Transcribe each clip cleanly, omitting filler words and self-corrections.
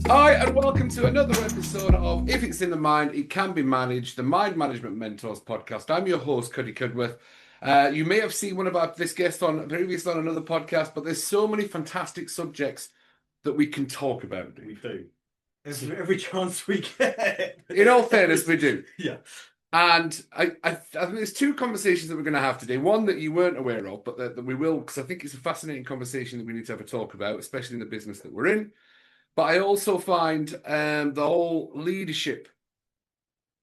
Hi, and welcome to another episode of If It's in the Mind, It Can Be Managed, the Mind Management Mentors podcast. I'm your host, Cuddy Cudworth. You may have seen one of this guest on previously on another podcast, but there's so many fantastic subjects that we can talk about. We do. Every chance we get. In all fairness, we do. Yeah. And I think there's two conversations that we're going to have today. One that you weren't aware of, but that we will, because I think it's a fascinating conversation that we need to have a talk about, especially in the business that we're in. But I also find the whole leadership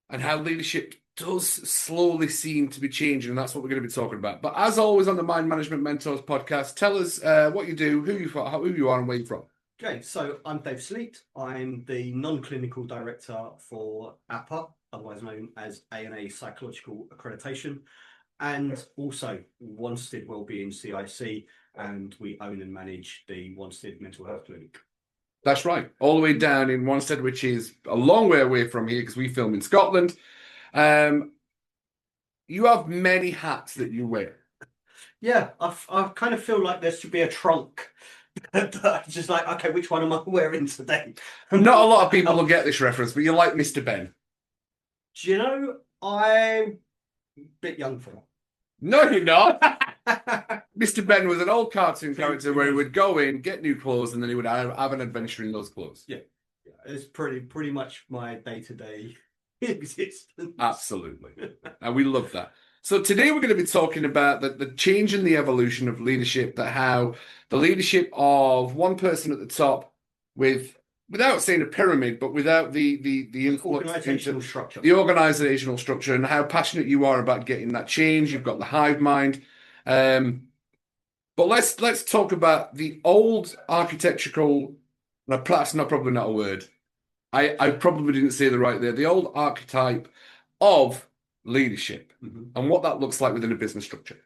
and how leadership does slowly seem to be changing, and that's what we're going to be talking about. But as always on the Mind Management Mentors podcast, tell us what you do, who you are, and where you're from. Okay, so I'm Dave Sleet. I'm the non-clinical director for APA, otherwise known as ANA Psychological Accreditation, and also Wanstead Wellbeing CIC, and we own and manage the Wanstead Mental Health Clinic. That's right, all the way down in Wanstead, which is a long way away from here because we film in Scotland. You have many hats that you wear. Yeah, I kind of feel like there should be a trunk. Just like, okay, which one am I wearing today? Not a lot of people will get this reference, but you're like Mr. Ben. Do you know, I'm a bit young for that. No, you're not. Mr. Ben was an old cartoon character where he would go in, get new clothes, and then he would have an adventure in those clothes. Yeah. It's pretty much my day-to-day existence. Absolutely. And we love that. So today we're going to be talking about the change in the evolution of leadership, that how the leadership of one person at the top without saying a pyramid, but without the organizational structure. The organizational structure, and how passionate you are about getting that change. You've got the hive mind. But let's talk about the old architectural, no, that's probably not a word. I probably didn't say the right there. The old archetype of leadership and what that looks like within a business structure.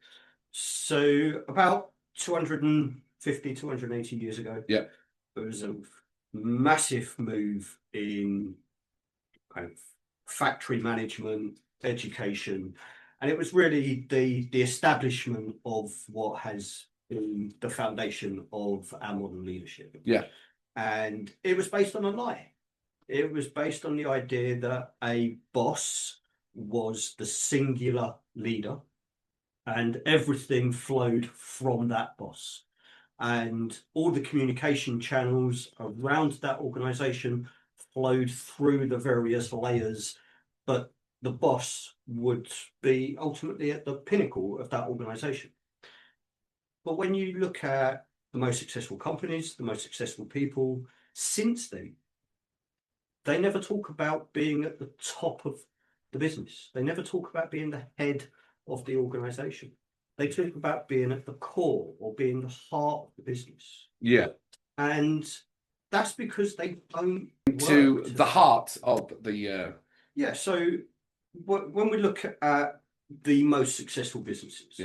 So about 250, 280 years ago, there was a massive move in kind of factory management, education, and it was really the establishment of what has been the foundation of our modern leadership. Yeah. And it was based on a lie. It was based on the idea that a boss was the singular leader and everything flowed from that boss. And all the communication channels around that organization flowed through the various layers, but the boss would be ultimately at the pinnacle of that organization. But when you look at the most successful companies, the most successful people since then, they never talk about being at the top of the business. They never talk about being the head of the organization. They talk about being at the core or being the heart of the business. Yeah. And that's because they don't to the heart of the Yeah, so when we look at the most successful businesses,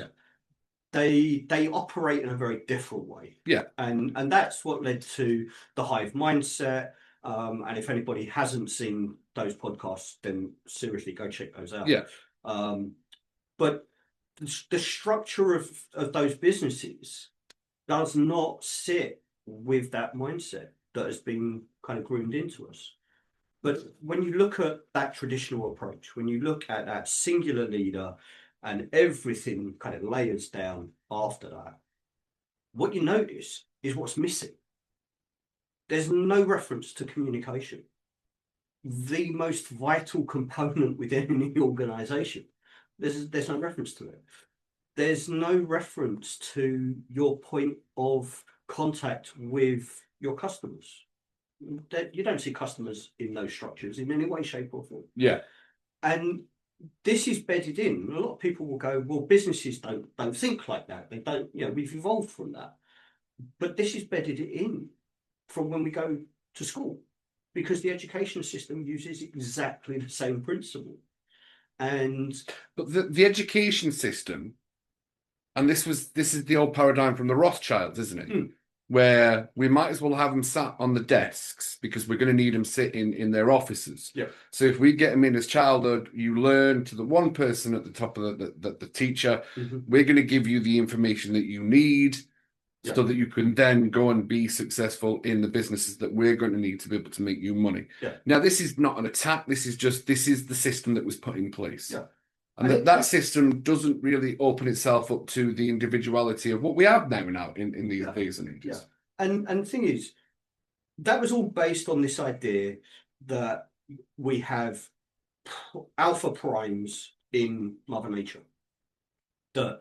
they operate in a very different way. Yeah. And that's what led to the Hive Mindset. And if anybody hasn't seen those podcasts, then seriously go check those out. Yeah. But the structure of those businesses does not sit with that mindset that has been kind of groomed into us. But when you look at that traditional approach, when you look at that singular leader and everything kind of layers down after that, what you notice is what's missing. There's no reference to communication, the most vital component within any organization. There's no reference to it. There's no reference to your point of contact with your customers. You don't see customers in those structures in any way, shape, or form. Yeah. And this is bedded in. A lot of people will go, well, businesses don't think like that. They don't, we've evolved from that. But this is bedded in from when we go to school, because the education system uses exactly the same principle. But the education system, and this is the old paradigm from the Rothschilds, isn't it? Where we might as well have them sat on the desks because we're going to need them sitting in their offices. Yeah. So if we get them in as childhood, you learn to the one person at the top of the teacher. We're going to give you the information that you need. so that you can then go and be successful in the businesses that we're going to need to be able to make you money. Yeah. Now, this is not an attack. This is the system that was put in place. Yeah. And that system doesn't really open itself up to the individuality of what we have now in these days and ages. Yeah. And the thing is, that was all based on this idea that we have alpha primes in Mother Nature. That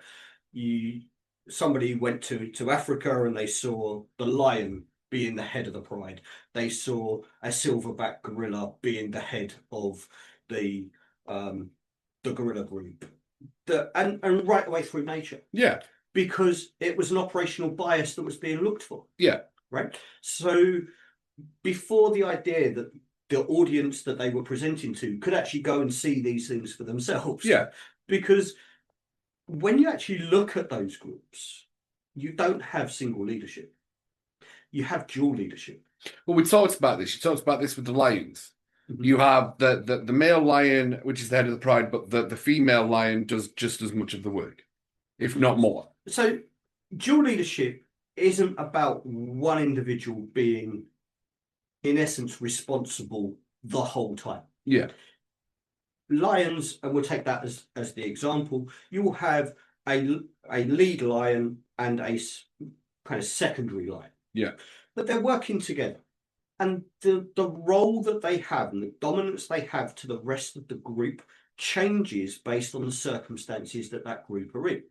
somebody went to Africa and they saw the lion being the head of the pride. They saw a silverback gorilla being the head of the gorilla group. And right away through nature. Yeah. Because it was an operational bias that was being looked for. Yeah. Right. So before the idea that the audience that they were presenting to could actually go and see these things for themselves. Yeah. Because when you actually look at those groups, you don't have single leadership. You have dual leadership. Well, we talked about this. You talked about this with the lions. Mm-hmm. You have the male lion, which is the head of the pride, but the female lion does just as much of the work, if not more. So dual leadership isn't about one individual being, in essence, responsible the whole time. Yeah. Lions, and we'll take that as the example, you will have a lead lion and a kind of secondary lion. Yeah. But they're working together. And the role that they have and the dominance they have to the rest of the group changes based on the circumstances that group are in.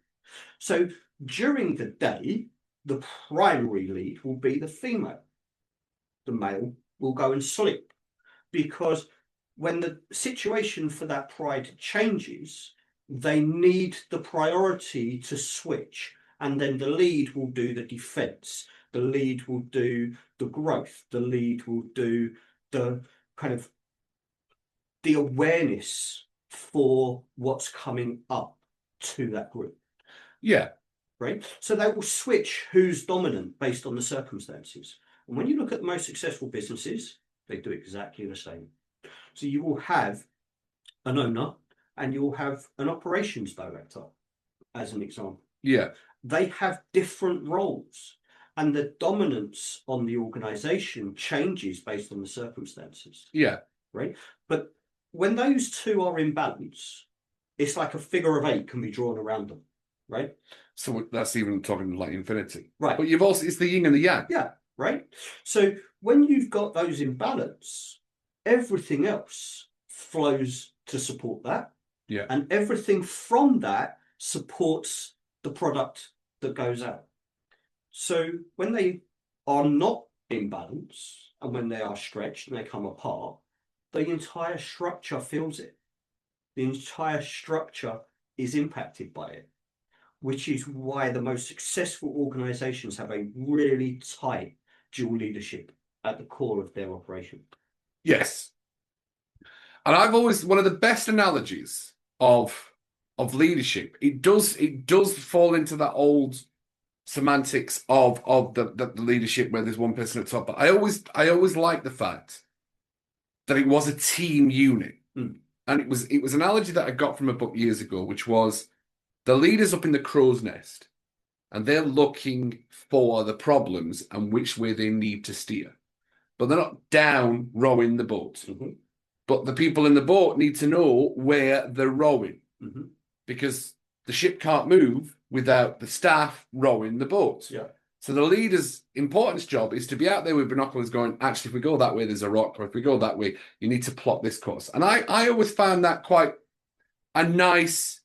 So during the day, the primary lead will be the female. The male will go and sleep, because when the situation for that pride changes, they need the priority to switch, and then the lead will do the defense. The lead will do the growth. The lead will do the kind of the awareness for what's coming up to that group. Yeah. Right. So they will switch who's dominant based on the circumstances. And when you look at the most successful businesses, they do exactly the same. So you will have an owner and you'll have an operations director, as an example. Yeah. They have different roles, and the dominance on the organization changes based on the circumstances. Yeah. Right. But when those two are in balance, it's like a figure of 8 can be drawn around them. Right. So that's even talking like infinity. Right. But you've also, it's the yin and the yang. Yeah. Right. So when you've got those in balance, everything else flows to support that. Yeah. And everything from that supports the product that goes out. So when they are not in balance and when they are stretched and they come apart, the entire structure feels it. The entire structure is impacted by it, which is why the most successful organizations have a really tight dual leadership at the core of their operation. Yes. And I've always, one of the best analogies of leadership, it does fall into that old semantics of the leadership where there's one person at the top. But I always like the fact that it was a team unit. Mm. And it was an analogy that I got from a book years ago, which was the leader's up in the crow's nest and they're looking for the problems and which way they need to steer. But they're not down rowing the boat. Mm-hmm. But the people in the boat need to know where they're rowing. Mm-hmm. Because the ship can't move without the staff rowing the boat. Yeah. So the leader's important job is to be out there with binoculars going, actually, if we go that way, there's a rock, or if we go that way, you need to plot this course. And I always found that quite a nice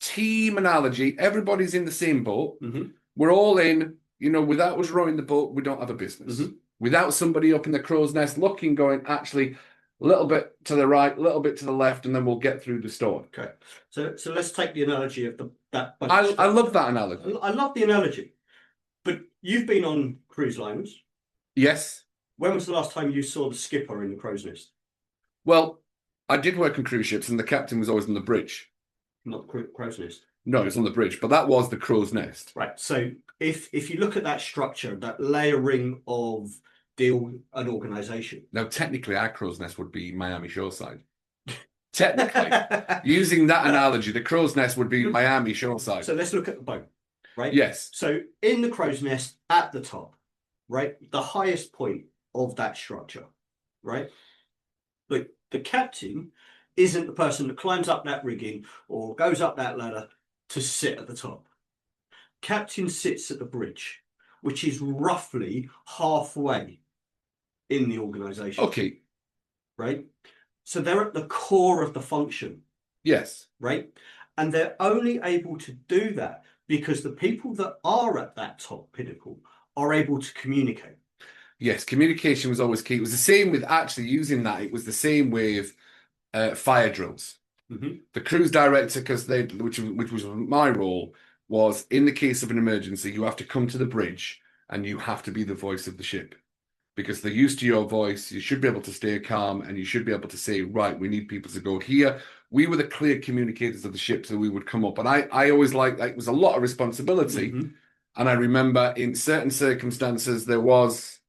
team analogy. Everybody's in the same boat. Mm-hmm. We're all in, without us rowing the boat, we don't have a business. Mm-hmm. Without somebody up in the crow's nest looking, going, actually, a little bit to the right, a little bit to the left, and then we'll get through the storm. Okay. So let's take the analogy of that. I love that analogy. I love the analogy. But you've been on cruise liners. Yes. When was the last time you saw the skipper in the crow's nest? Well, I did work on cruise ships, and the captain was always on the bridge. Not the crow's nest. No, it was on the bridge, but that was the crow's nest. Right. So if you look at that structure, that layering of deal and organization. Now, technically, our crow's nest would be Miami Shoreside. Technically, using that analogy, the crow's nest would be Miami Shoreside. So let's look at the boat. right? Yes. So in the crow's nest at the top, right, the highest point of that structure, right? Look, the captain isn't the person that climbs up that rigging or goes up that ladder to sit at the top. Captain sits at the bridge, which is roughly halfway in the organization. Okay. Right? So they're at the core of the function. Yes. Right? And they're only able to do that because the people that are at that top pinnacle are able to communicate. Yes, communication was always key. It was the same with actually using that. It was the same with fire drills. Mm-hmm. The cruise director, which was my role, was in the case of an emergency, you have to come to the bridge and you have to be the voice of the ship. Because they're used to your voice, you should be able to stay calm and you should be able to say, right, we need people to go here. We were the clear communicators of the ship, so we would come up. And I always liked, like, it was a lot of responsibility. Mm-hmm. And I remember in certain circumstances, there was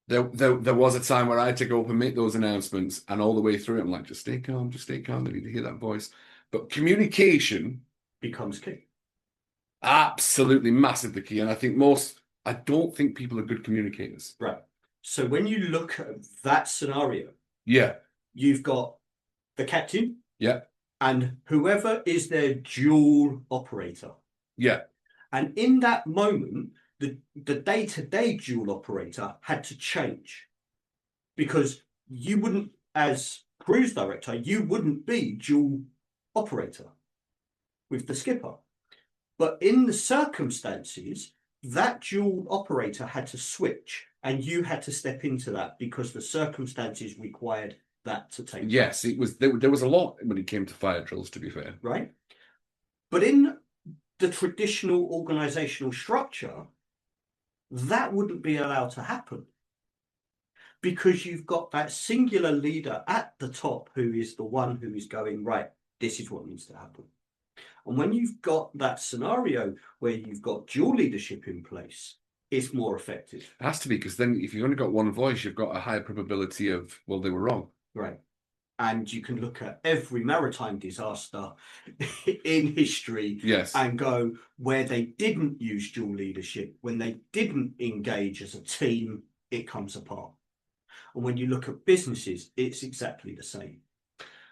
a time where I had to go up and make those announcements, and all the way through it, I'm like, just stay calm, they need to hear that voice. But communication becomes key. Absolutely massively key. And I don't think people are good communicators. Right. So when you look at that scenario, yeah, you've got the captain, yeah, and whoever is their dual operator. yeah. And in that moment, the day-to-day dual operator had to change, because you wouldn't, as cruise director, you wouldn't be dual operator with the skipper. But in the circumstances, that dual operator had to switch, and you had to step into that because the circumstances required that to take place. Yes, it was there was a lot when it came to fire drills, to be fair. Right. But in the traditional organizational structure, that wouldn't be allowed to happen, because you've got that singular leader at the top who is the one who is going, right, this is what needs to happen. And when you've got that scenario where you've got dual leadership in place, it's more effective. It has to be, because then if you've only got one voice, you've got a higher probability of, well, they were wrong. Right. And you can look at every maritime disaster in history, yes, and go where they didn't use dual leadership, when they didn't engage as a team, it comes apart. And when you look at businesses, it's exactly the same.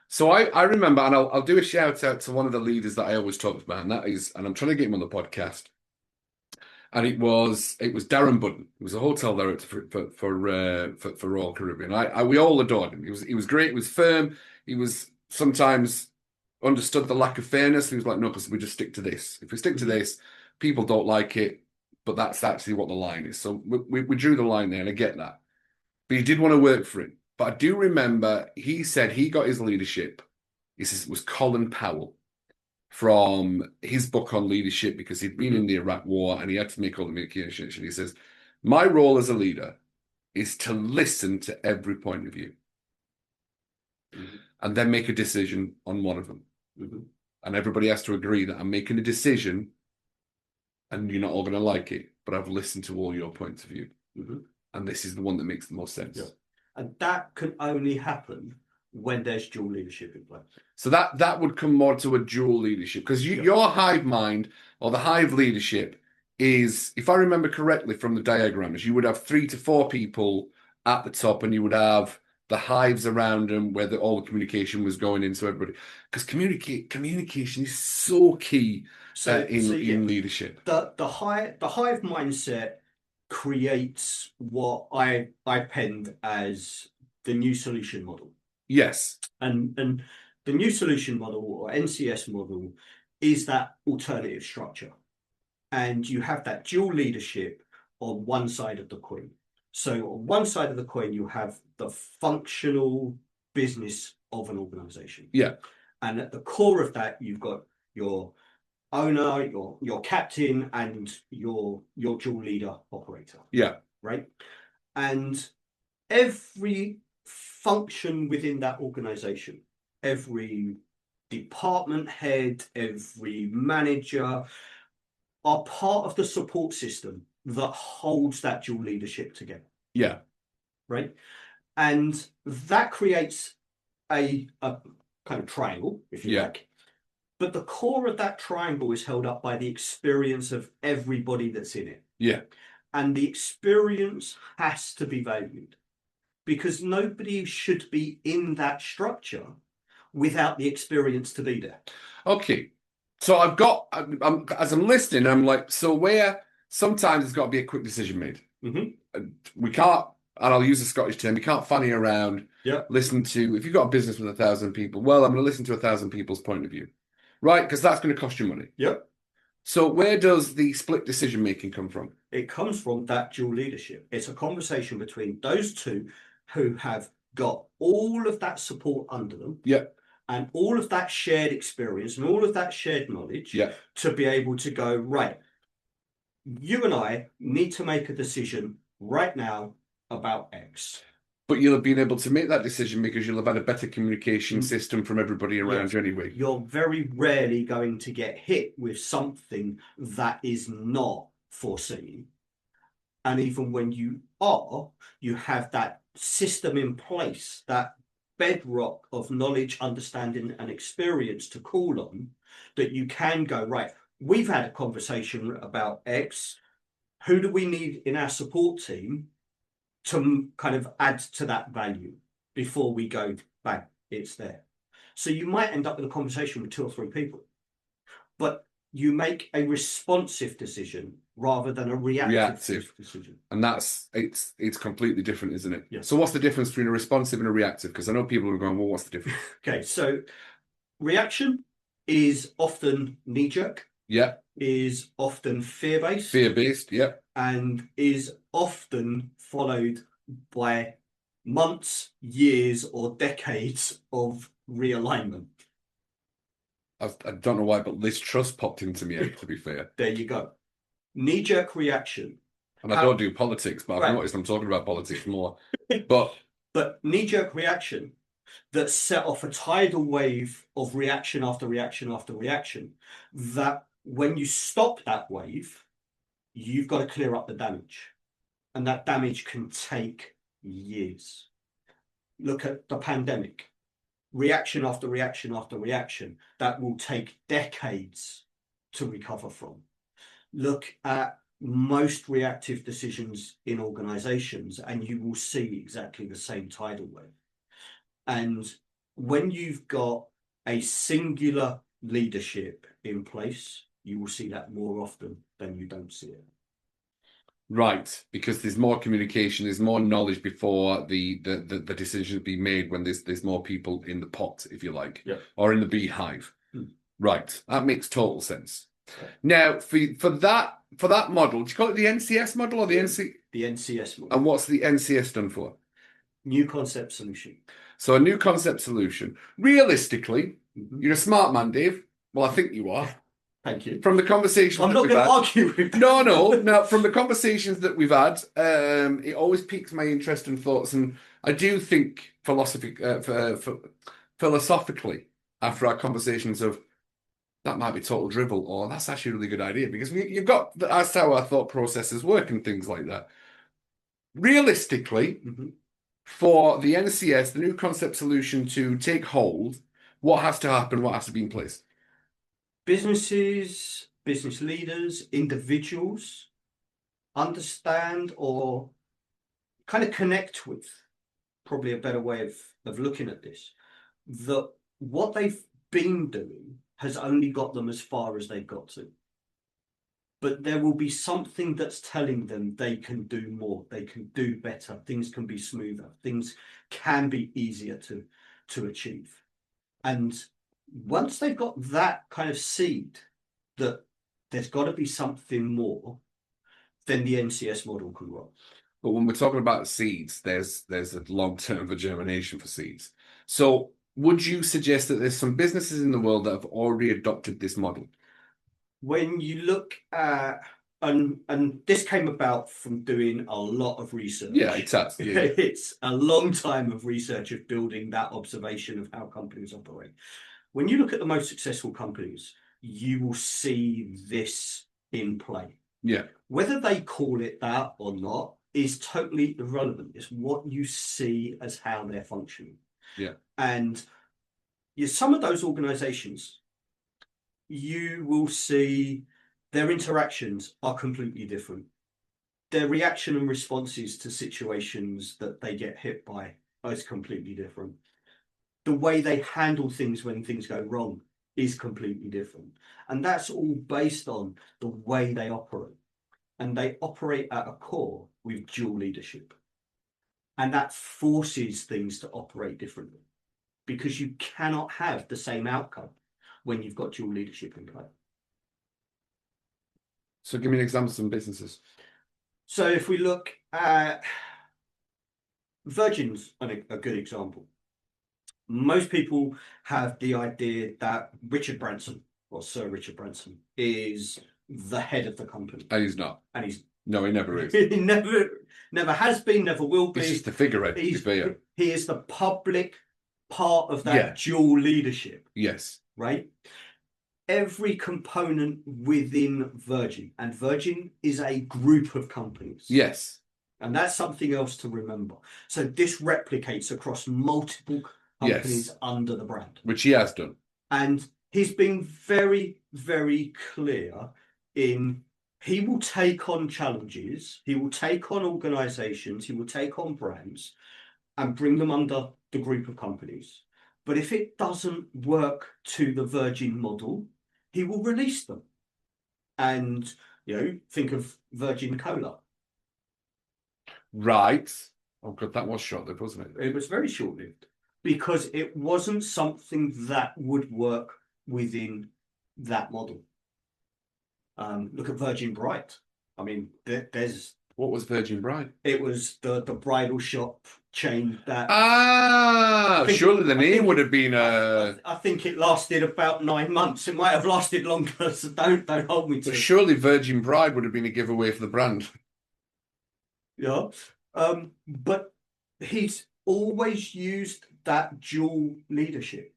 So I remember, and I'll do a shout out to one of the leaders that I always talk about, and that is, and I'm trying to get him on the podcast. And it was Darren Budden. He was a hotel director for Royal Caribbean. We all adored him. He was great. He was firm. He was sometimes understood the lack of fairness. He was like, no, because we just stick to this. If we stick to this, people don't like it, but that's actually what the line is. So we drew the line there, and I get that. But he did want to work for it. But I do remember he said he got his leadership. He says it was Colin Powell from his book on leadership, because he'd been in the Iraq War and he had to make all the communications. And he says, my role as a leader is to listen to every point of view and then make a decision on one of them. And everybody has to agree that I'm making a decision and you're not all going to like it, but I've listened to all your points of view. And this is the one that makes the most sense. Yeah. And that can only happen when there's dual leadership in place. So that would come more to a dual leadership, because your hive mind or the hive leadership is, if I remember correctly from the diagrams, you would have 3 to 4 people at the top, and you would have the hives around them where all the communication was going into everybody. Because communication is so key in leadership. The hive mindset creates what I penned as the new solution model. Yes. And the new solution model, or NCS model, is that alternative structure. And you have that dual leadership on one side of the coin. So on one side of the coin, you have the functional business of an organization. Yeah. And at the core of that, you've got your owner, your captain, and your dual leader operator. Yeah. Right. And every function within that organization, every department head, every manager, are part of the support system that holds that dual leadership together. Yeah. Right. And that creates a kind of triangle, if you like, But the core of that triangle is held up by the experience of everybody that's in it. Yeah. And the experience has to be valued, because nobody should be in that structure without the experience to be there. Okay. So as I'm listening, I'm like, so where sometimes there's got to be a quick decision made. We can't, and I'll use a Scottish term, you can't fanny around. Yeah. Listen to, if you've got a business with 1,000 people, well, I'm going to listen to 1,000 people's point of view, right? Because that's going to cost you money. Yep. So where does the split decision making come from? It comes from that dual leadership. It's a conversation between those two who have got all of that support under them. Yeah. And all of that shared experience and all of that shared knowledge to be able to go, right, you and I need to make a decision right now about X. But you'll have been able to make that decision because you'll have had a better communication system from everybody around you anyway. You're very rarely going to get hit with something that is not foreseen. And even when you are, you have that system in place, that bedrock of knowledge, understanding, and experience to call on, that you can go, right, we've had a conversation about X. Who do we need in our support team to kind of add to that value before we go, bang, it's there. So you might end up with a conversation with 2 or 3 people, but you make a responsive decision rather than a reactive decision. And it's completely different, isn't it? Yeah. So what's the difference between a responsive and a reactive? Because I know people are going, well, what's the difference? Okay, so reaction is often knee-jerk. Yeah. Is often fear-based. Fear-based, yeah. And is often followed by months, years, or decades of realignment. I don't know why, but Liz Truss popped into me, to be fair. There you go. Knee-jerk reaction. And I don't do politics, but I've noticed I'm talking about politics more. But knee-jerk reaction that set off a tidal wave of reaction after reaction after reaction, that when you stop that wave, you've got to clear up the damage. And that damage can take years. Look at the pandemic. Reaction after reaction after reaction that will take decades to recover from. Look at most reactive decisions in organizations and you will see exactly the same tidal wave. And when you've got a singular leadership in place, you will see that more often than you don't see it. Right, because there's more communication, there's more knowledge before the decisions be made when there's more people in the pot, if you like, or in the beehive. Right, that makes total sense. Now, for that model, do you call it the NCS model or the NCS model? And what's the NCS done for? New concept solution. So a new concept solution. Realistically, you're a smart man, Dave. Well, I think you are. Thank you. From the conversations I'm not going to argue with that. No. From the conversations that we've had, it always piques my interest and thoughts. And I do think philosophically, after our conversations of that might be total drivel, or that's actually a really good idea, because you've got, that's how our thought processes work and things like that. Realistically, for the NCS, the new concept solution to take hold, what has to happen? What has to be in place? Businesses, business leaders, individuals understand or kind of connect with, probably a better way of looking at this, that what they've been doing has only got them as far as they've got to. But there will be something that's telling them they can do more, they can do better, things can be smoother, things can be easier to achieve. And once they've got that kind of seed that there's got to be something more, then the NCS model can roll. But when we're talking about seeds, there's a long-term for germination for seeds. So would you suggest that there's some businesses in the world that have already adopted this model? When you look at, and this came about from doing a lot of research. Yeah, it has. Yeah. It's a long time of research of building that observation of how companies operate. When you look at the most successful companies, you will see this in play. Yeah. Whether they call it that or not is totally irrelevant. It's what you see as how they're functioning. Yeah. And some of those organizations you will see their interactions are completely different. Their reaction and responses to situations that they get hit by is completely different. The way they handle things when things go wrong is completely different. And that's all based on the way they operate. And they operate at a core with dual leadership. And that forces things to operate differently, because you cannot have the same outcome when you've got dual leadership in play. So give me an example of some businesses. So if we look at Virgin's a good example. Most people have the idea that Richard Branson, or Sir Richard Branson, is the head of the company. And he's not. And he's No, he never is. he never has been, never will be. He's just the figurehead. He is the public part of that dual leadership. Yes. Right? Every component within Virgin, and Virgin is a group of companies. Yes. And that's something else to remember. So this replicates across multiple companies under the brand. Which he has done. And he's been very, very clear in he will take on challenges, he will take on organizations, he will take on brands and bring them under the group of companies. But if it doesn't work to the Virgin model, he will release them. And, think of Virgin Cola. Right. Oh, God, that was short-lived, wasn't it? It was very short-lived because it wasn't something that would work within that model. Look at Virgin Bright. I mean, there's... What was Virgin Bride? It was the bridal shop chain that... Surely the name would have been... I think it lasted about 9 months. It might have lasted longer, so don't hold me to it. Surely Virgin Bride would have been a giveaway for the brand. Yeah. But he's always used that dual leadership.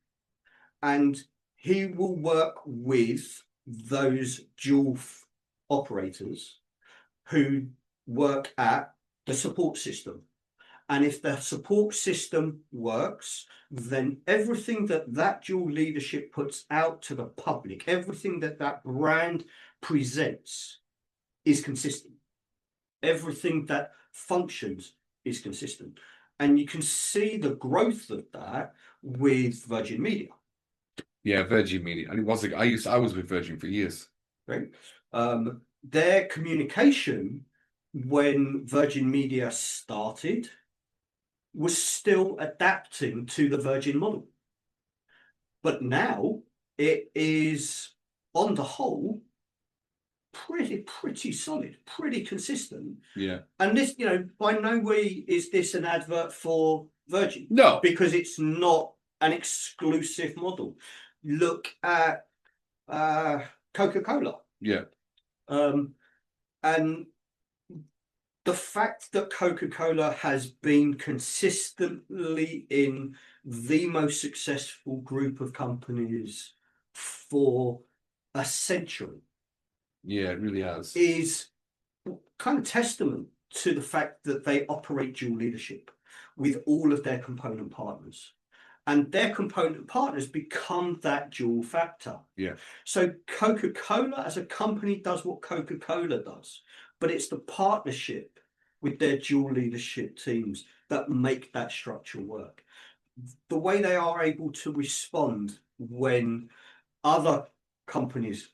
And he will work with those dual operators who work at the support system. And if the support system works, then everything that dual leadership puts out to the public, everything that brand presents is consistent. Everything that functions is consistent. And you can see the growth of that with Virgin Media. Yeah, Virgin Media. And I was with Virgin for years. Right. Their communication when Virgin Media started was still adapting to the Virgin model. But now it is, on the whole, pretty solid, pretty consistent. Yeah. And this, by no way is this an advert for Virgin. No. Because it's not an exclusive model. Look at Coca-Cola. Yeah. And the fact that Coca-Cola has been consistently in the most successful group of companies for a century. Yeah, it really has. Is kind of testament to the fact that they operate dual leadership with all of their component partners. And their component partners become that dual factor. Yeah. So Coca-Cola as a company does what Coca-Cola does, but it's the partnership with their dual leadership teams that make that structure work. The way they are able to respond when other companies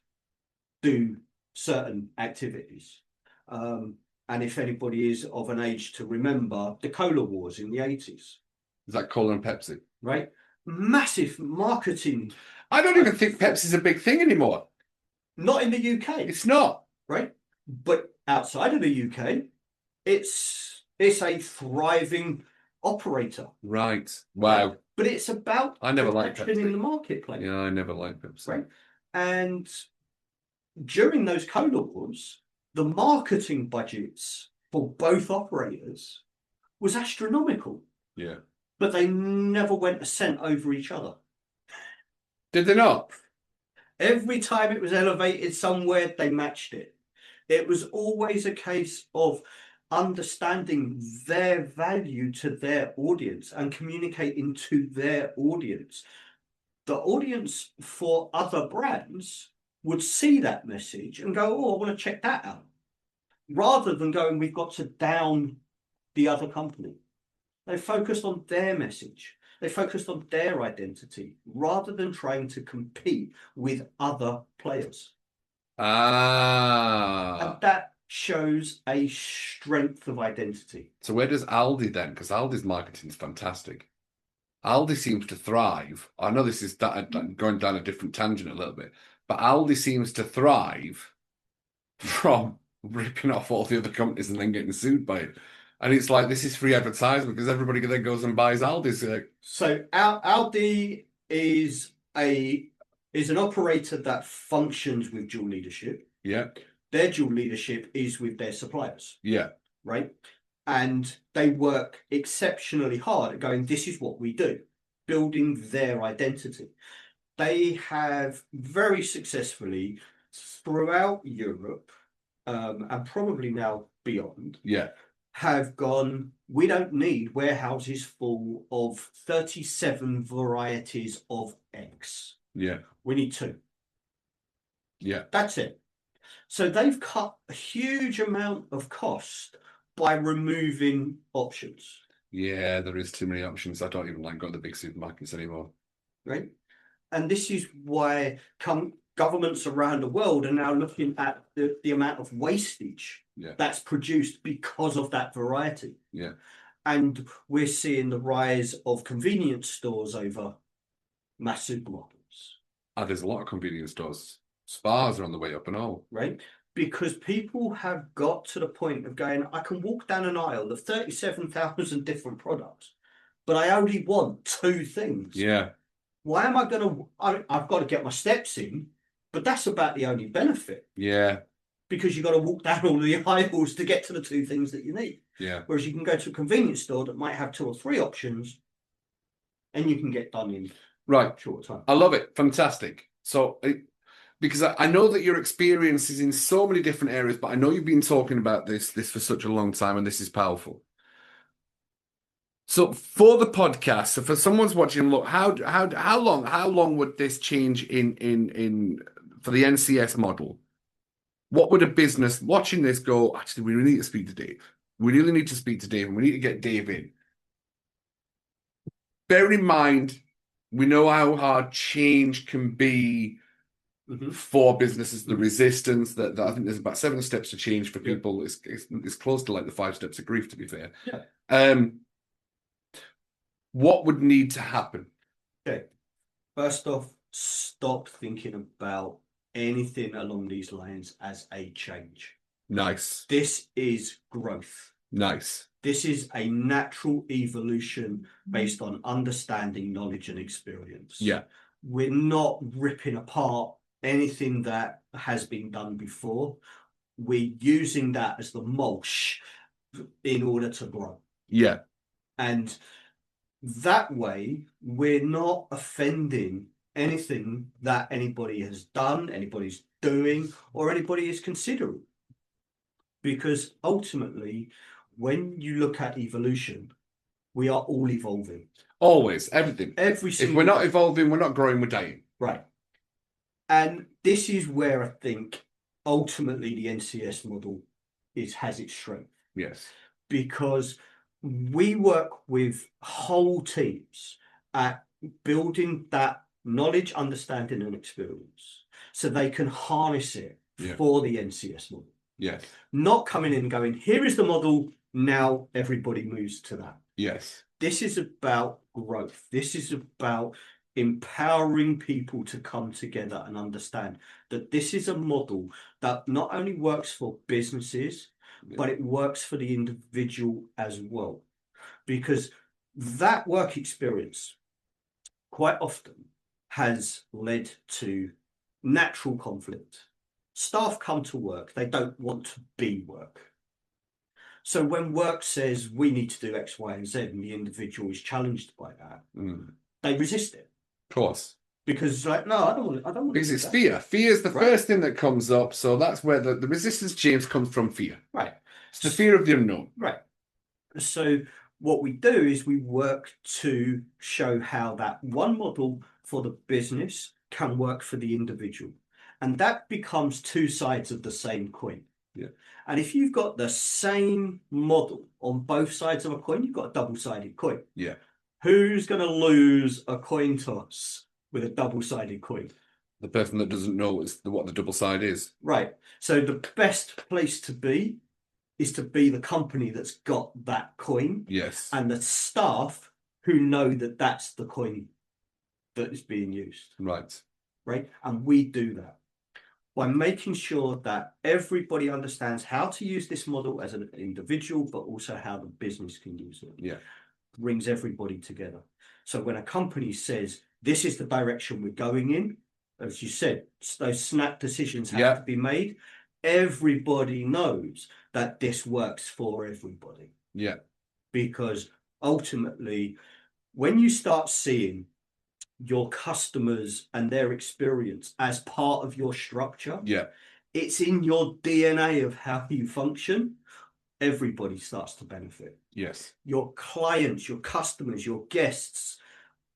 do certain activities. And if anybody is of an age to remember the Cola Wars in the 80s. Is that Cola and Pepsi? Right? Massive marketing. I don't even think Pepsi's a big thing anymore. Not in the UK. It's not. Right? But outside of the UK, it's a thriving operator. Right. Wow. Right? But it's about I never liked Pepsi in the marketplace. Yeah, I never liked Pepsi. Right? And during those Cola Wars, the marketing budgets for both operators was astronomical. Yeah. But they never went a cent over each other. Did they not? Every time it was elevated somewhere, they matched it. It was always a case of understanding their value to their audience and communicating to their audience. the audience for other brands would see that message and go, oh, I want to check that out. Rather than going, we've got to down the other company. They focused on their message. They focused on their identity rather than trying to compete with other players. And that shows a strength of identity. So where does Aldi then? Because Aldi's marketing is fantastic. Aldi seems to thrive. I know this is going down a different tangent a little bit, but Aldi seems to thrive from ripping off all the other companies and then getting sued by it. And it's like, this is free advertisement because everybody then goes and buys Aldi's. So Aldi is an operator that functions with dual leadership. Yeah. Their dual leadership is with their suppliers. Yeah. Right. And they work exceptionally hard at going, this is what we do, building their identity. They have very successfully throughout Europe, and probably now beyond, have gone, we don't need warehouses full of 37 varieties of X. Yeah. We need 2. Yeah. That's it. So they've cut a huge amount of cost by removing options. Yeah, there is too many options. I don't even like going to the big supermarkets anymore. Right. And this is why governments around the world are now looking at the amount of wastage that's produced because of that variety. Yeah. And we're seeing the rise of convenience stores over mass supermarkets. There's a lot of convenience stores. Spas are on the way up and all. Right. Because people have got to the point of going, I can walk down an aisle of 37,000 different products, but I only want 2 things. Yeah. Why am I going to, I've got to get my steps in, but that's about the only benefit. Yeah. Because you've got to walk down all the aisles to get to the 2 things that you need. Yeah. Whereas you can go to a convenience store that might have 2 or 3 options and you can get done in short time. I love it. Fantastic. So, because I know that your experience is in so many different areas, but I know you've been talking about this for such a long time, and this is powerful. So for the podcast, so for someone's watching, look, how long would this change in for the NCS model? What would a business watching this go, actually, we really need to speak to Dave. We really need to speak to Dave, and we need to get Dave in. Bear in mind, we know how hard change can be for businesses, the resistance that I think there's about 7 steps to change for people. It's close to like the 5 steps of grief, to be fair. Yeah. What would need to happen? Okay. First off, stop thinking about anything along these lines as a change. Nice. This is growth. Nice. This is a natural evolution based on understanding, knowledge, and experience. Yeah. We're not ripping apart anything that has been done before. We're using that as the mulch in order to grow. Yeah. And that way, we're not offending anything that anybody has done, anybody's doing, or anybody is considering. Because ultimately, when you look at evolution, we are all evolving. Always, everything. Every single If we're not evolving, we're not growing, we're dying. Right. And this is where I think ultimately the NCS model has its strength. Yes. Because we work with whole teams at building that knowledge, understanding, and experience so they can harness it for the NCS model. Yes. Not coming in and going, here is the model, now everybody moves to that. Yes. This is about growth. This is about empowering people to come together and understand that this is a model that not only works for businesses, but it works for the individual as well. Because that work experience quite often has led to natural conflict. Staff come to work, they don't want to be work. So when work says we need to do X, Y, and Z, and the individual is challenged by that, they resist it. Of course. Because it's like, no, I don't want because to it's fear. Fear is the first thing that comes up. So that's where the resistance, James, comes from fear. Right. It's the fear of the unknown. Right. So what we do is we work to show how that one model for the business can work for the individual. And that becomes two sides of the same coin. Yeah. And if you've got the same model on both sides of a coin, you've got a double-sided coin. Yeah. Who's going to lose a coin toss with a double-sided coin? The person that doesn't know what the double side is. Right. So the best place to be is to be the company that's got that coin. Yes. And the staff who know that that's the coin that is being used. Right. Right. And we do that by making sure that everybody understands how to use this model as an individual, but also how the business can use it. Yeah. Brings everybody together. So when a company says, this is the direction we're going in, as you said, those snap decisions have to be made. Everybody knows that this works for everybody. Yeah. Because ultimately, when you start seeing your customers and their experience as part of your structure, it's in your DNA of how you function, everybody starts to benefit. Yes. Your clients, your customers, your guests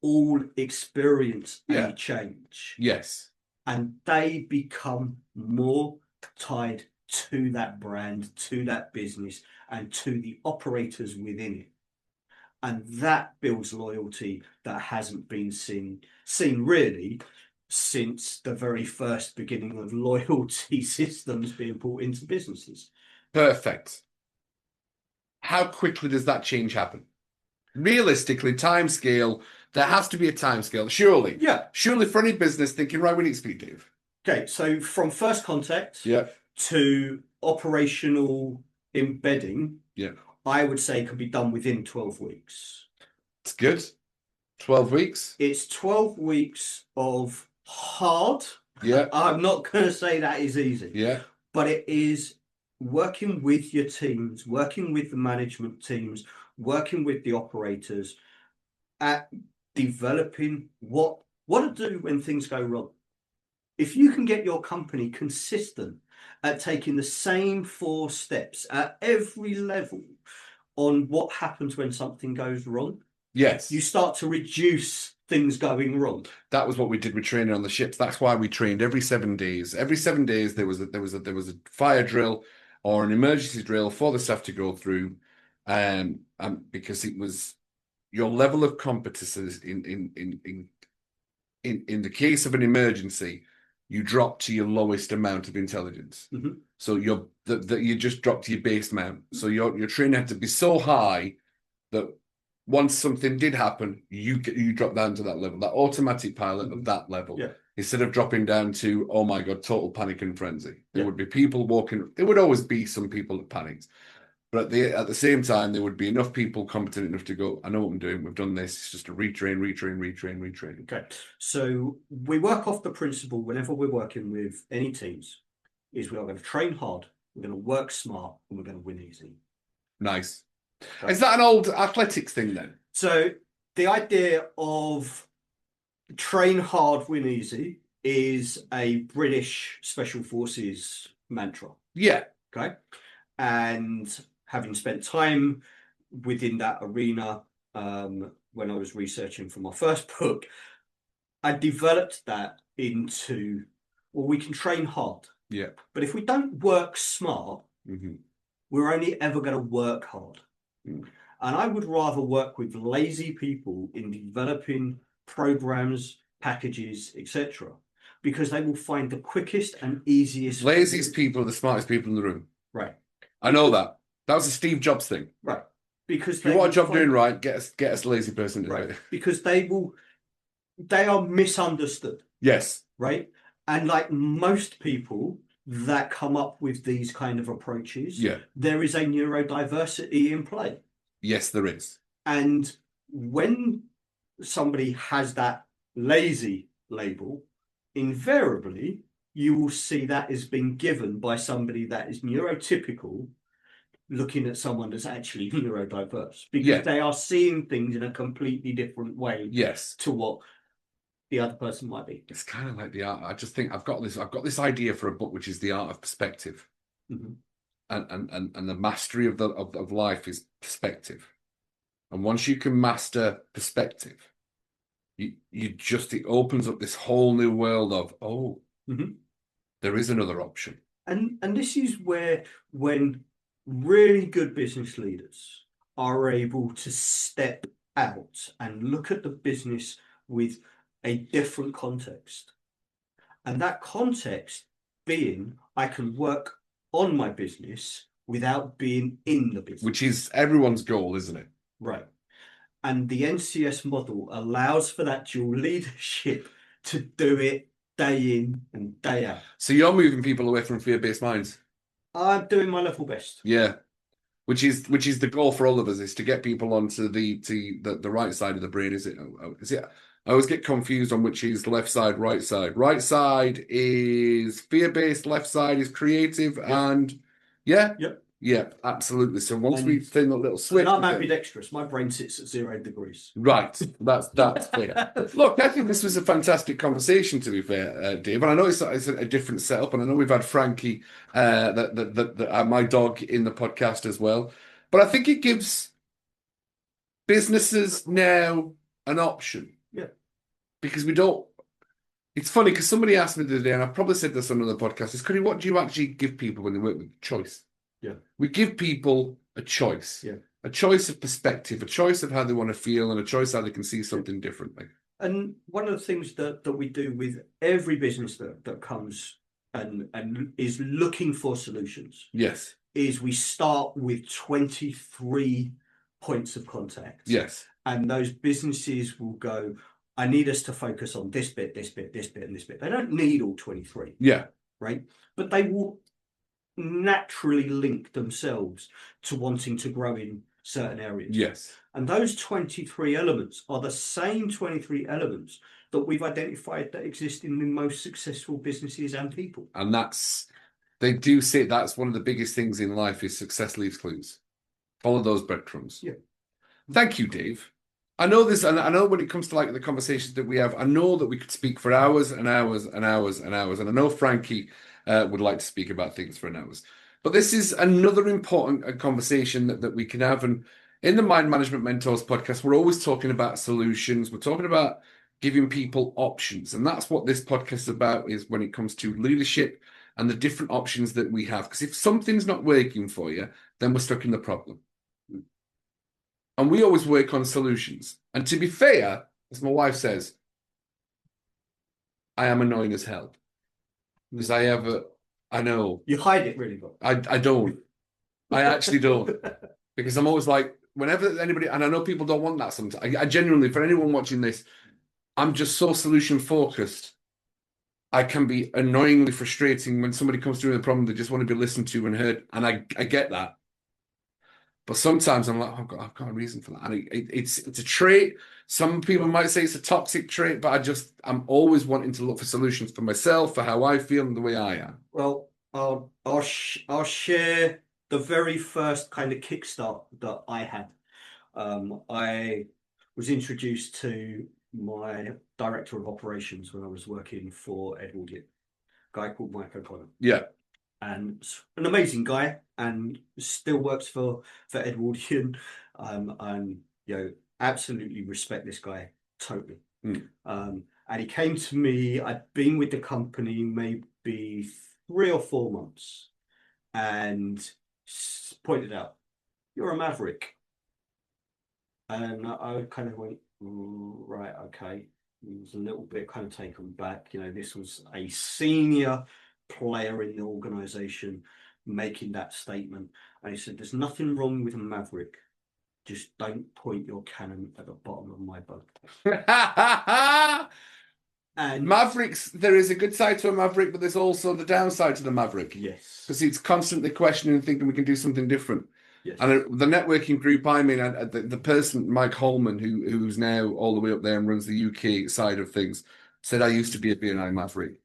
all experience a change. Yes. And they become more tied to that brand, to that business, and to the operators within it. And that builds loyalty that hasn't been seen really since the very first beginning of loyalty systems being brought into businesses. Perfect. How quickly does that change happen? Realistically, time scale, there has to be a time scale, surely. Yeah. Surely for any business thinking, right, we need to speak, Dave. Okay, so from first contact to operational embedding, I would say can be done within 12 weeks. It's good. 12 weeks. It's 12 weeks of hard. Yeah. I'm not going to say that is easy. Yeah. But it is working with your teams, working with the management teams, working with the operators at developing what to do when things go wrong. If you can get your company consistent at taking the same 4 steps at every level on what happens when something goes wrong, you start to reduce things going wrong. That was what we did with training on the ships. That's why we trained every 7 days. Every 7 days there was a fire drill or an emergency drill for the staff to go through, because it was your level of competences in the case of an emergency, you drop to your lowest amount of intelligence. So you just drop to your base amount. So your training had to be so high that once something did happen, you drop down to that level, that automatic pilot of that level. Instead of dropping down to, oh my God, total panic and frenzy. There would be people walking. There would always be some people that panicked. But at the same time, there would be enough people competent enough to go, I know what I'm doing. We've done this. It's just a retrain. Okay. So we work off the principle whenever we're working with any teams is we are going to train hard, we're going to work smart, and we're going to win easy. Nice. Okay. Is that an old athletics thing then? So the idea of train hard, win easy is a British Special Forces mantra. Yeah. Okay. And having spent time within that arena when I was researching for my first book, I developed that into, well, we can train hard. Yeah. But if we don't work smart, we're only ever going to work hard. And I would rather work with lazy people in developing programs, packages, etc., because they will find the quickest and easiest. Laziest people are the smartest people in the room. Right. I know that. That was a Steve Jobs thing. Right. Because if you want a job doing right, get us a lazy person to do it. Because they are misunderstood. Yes. Right. And like most people that come up with these kind of approaches, there is a neurodiversity in play. Yes, there is. And when somebody has that lazy label, invariably you will see that as being given by somebody that is neurotypical looking at someone that's actually neurodiverse, because they are seeing things in a completely different way to what the other person might be. It's kind of like the art. I just think I've got this idea for a book, which is the art of perspective. And the mastery of life is perspective. And once you can master perspective, it opens up this whole new world of, oh, there is another option. And this is where, when really good business leaders are able to step out and look at the business with a different context, and that context being, I can work on my business without being in the business. Which is everyone's goal, isn't it? Right. And the NCS model allows for that dual leadership to do it day in and day out. So you're moving people away from fear-based minds. I'm doing my level best. Yeah. Which is the goal for all of us, is to get people onto the right side of the brain, is it? Is it? I always get confused on which is left side, right side. Right side is fear-based, left side is creative, and yeah, absolutely. So once we think a little switch, and I'm ambidextrous. My brain sits at 0 degrees. Right, that's clear. Look, I think this was a fantastic conversation, to be fair, Dave. And I know it's a different setup, and I know we've had Frankie, my dog, in the podcast as well. But I think it gives businesses now an option. Yeah. Because we don't. It's funny because somebody asked me the other day, and I've probably said this on another podcast, is, Cuddy, what do you actually give people when they work with? Choice. Yeah. We give people a choice. Yeah. A choice of perspective, a choice of how they want to feel, and a choice how they can see something differently. And one of the things that we do with every business that comes and is looking for solutions, yes, is we start with 23 points of contact. Yes. And those businesses will go, I need us to focus on this bit, this bit, this bit, and this bit. They don't need all 23. Yeah. Right? But they will naturally link themselves to wanting to grow in certain areas. Yes. And those 23 elements are the same 23 elements that we've identified that exist in the most successful businesses and people. And they do say that's one of the biggest things in life is success leaves clues. Follow those breadcrumbs. Yeah. Thank you, Dave. I know this, and I know when it comes to like the conversations that we have, I know that we could speak for hours and hours and hours and hours. And I know Frankie would like to speak about things for an hours. But this is another important conversation that we can have. And in the Mind Management Mentors podcast, we're always talking about solutions. We're talking about giving people options. And that's what this podcast is about, is when it comes to leadership and the different options that we have. Because if something's not working for you, then we're stuck in the problem. And we always work on solutions. And to be fair, as my wife says, I am annoying as hell. Because I know. You hide it really well. I don't. I actually don't. Because I'm always like, whenever anybody, and I know people don't want that sometimes. I genuinely, for anyone watching this, I'm just so solution focused. I can be annoyingly frustrating when somebody comes through with a problem they just want to be listened to and heard. And I get that. But sometimes I'm like, I've got a reason for that. And it's a trait. Some people might say it's a toxic trait, but I'm always wanting to look for solutions for myself, for how I feel and the way I am. Well, I'll share the very first kind of kickstart that I had. I was introduced to my director of operations when I was working for Edwardian, a guy called Mike O'Connor. Yeah. And an amazing guy, and still works for Edwardian. And absolutely respect this guy totally. And he came to me. I'd been with the company maybe 3 or 4 months, and pointed out, "You're a maverick." And I kind of went, right, okay. He was a little bit kind of taken back. This was a senior player in the organization making that statement. And he said, "There's nothing wrong with a maverick. Just don't point your cannon at the bottom of my boat." And Mavericks, there is a good side to a maverick, but there's also the downside to the maverick. Yes. Because it's constantly questioning and thinking we can do something different. Yes. And the networking group I'm in, the person, Mike Holman, who's now all the way up there and runs the UK side of things, said, "I used to be a BNI maverick.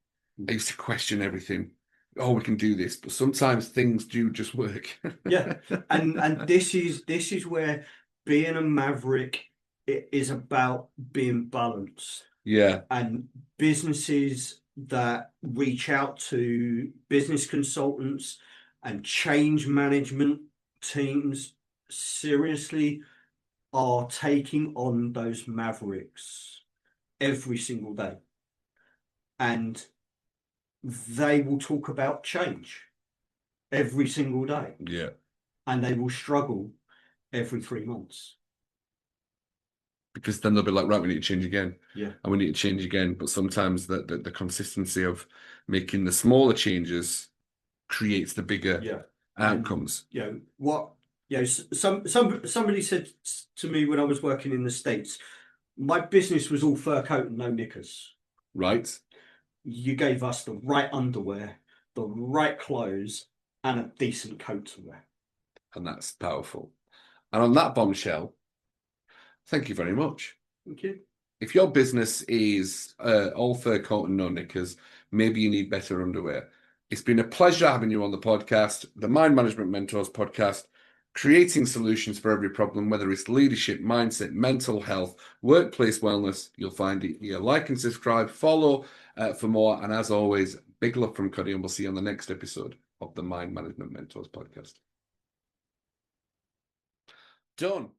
I used to question everything. Oh, we can do this." But sometimes things do just work. Yeah. And this is where being a maverick is about being balanced. Yeah. And businesses that reach out to business consultants and change management teams seriously are taking on those mavericks every single day. And they will talk about change every single day. Yeah. And they will struggle every 3 months. Because then they'll be like, right, we need to change again. Yeah. And we need to change again. But sometimes the consistency of making the smaller changes creates the bigger outcomes. Somebody said to me when I was working in the States, my business was all fur coat and no knickers. Right. You gave us the right underwear, the right clothes, and a decent coat to wear. And that's powerful. And on that bombshell, thank you very much. Thank you. If your business is all fur coat and no knickers, maybe you need better underwear. It's been a pleasure having you on the podcast, the Mind Management Mentors podcast, creating solutions for every problem, whether it's leadership, mindset, mental health, workplace wellness. You'll find it here. Like and subscribe, follow for more. And as always, big love from Cuddy, and we'll see you on the next episode of the Mind Management Mentors podcast. Done.